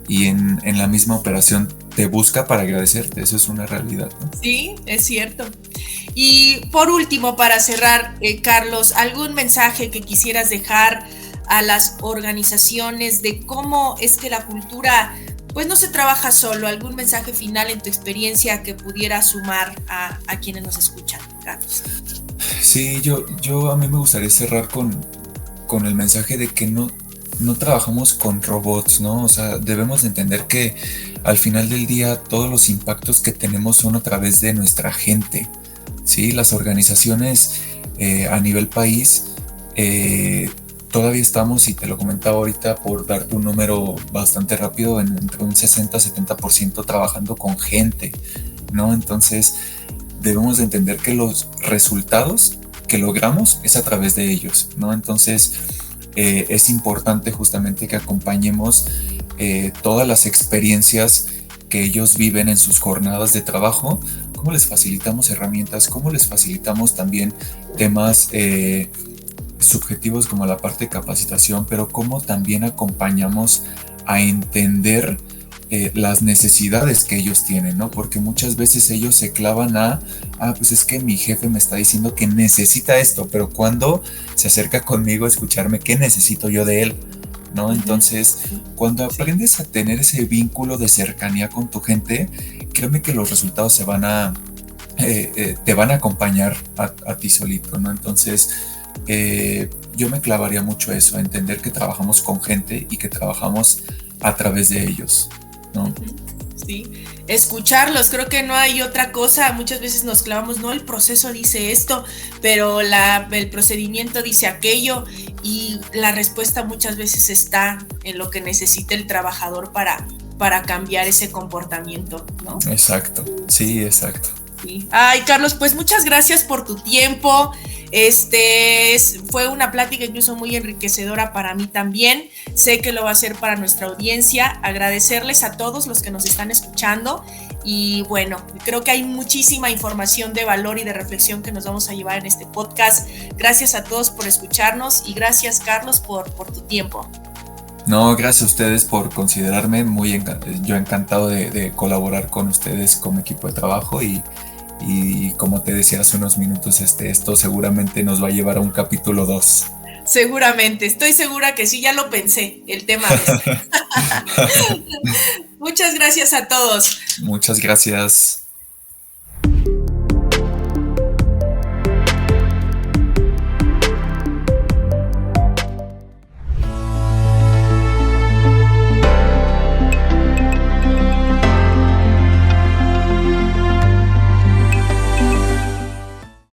y en la misma operación te busca para agradecerte. Eso es una realidad, ¿no?
Sí, es cierto. Y por último, para cerrar, Carlos, ¿algún mensaje que quisieras dejar a las organizaciones de cómo es que la cultura pues no se trabaja solo? ¿Algún mensaje final en tu experiencia que pudiera sumar a quienes nos escuchan, Carlos?
Sí, yo a mí me gustaría cerrar con el mensaje de que no trabajamos con robots, ¿no? O sea, debemos de entender que al final del día todos los impactos que tenemos son a través de nuestra gente, ¿sí? Las organizaciones a nivel país todavía estamos, y te lo comentaba ahorita por darte un número bastante rápido, entre un 60-70% trabajando con gente, ¿no? Entonces debemos de entender que los resultados que logramos es a través de ellos, ¿no? Entonces es importante justamente que acompañemos todas las experiencias que ellos viven en sus jornadas de trabajo, cómo les facilitamos herramientas, cómo les facilitamos también temas subjetivos como la parte de capacitación, pero cómo también acompañamos a entender las necesidades que ellos tienen, ¿no? Porque muchas veces ellos se clavan pues es que mi jefe me está diciendo que necesita esto, pero cuando se acerca conmigo a escucharme, ¿qué necesito yo de él? ¿No? Entonces, cuando aprendes a tener ese vínculo de cercanía con tu gente, créeme que los resultados te van a acompañar a ti solito, ¿no? Entonces, yo me clavaría mucho eso, a entender que trabajamos con gente y que trabajamos a través de ellos, ¿no?
Sí, escucharlos, creo que no hay otra cosa. Muchas veces nos clavamos, no, el proceso dice esto, pero el procedimiento dice aquello, y la respuesta muchas veces está en lo que necesita el trabajador para cambiar ese comportamiento, ¿no?
Exacto, sí, exacto.
Sí. Ay, Carlos, pues muchas gracias por tu tiempo. Fue una plática incluso muy enriquecedora para mí también. Sé que lo va a ser para nuestra audiencia. Agradecerles a todos los que nos están escuchando. Y bueno, creo que hay muchísima información de valor y de reflexión que nos vamos a llevar en este podcast. Gracias a todos por escucharnos y gracias, Carlos, por tu tiempo.
No, gracias a ustedes por considerarme. Yo encantado de colaborar con ustedes como equipo de trabajo y como te decía hace unos minutos, esto seguramente nos va a llevar a un capítulo 2.
Seguramente, estoy segura que sí, ya lo pensé, el tema. Muchas gracias a todos.
Muchas gracias.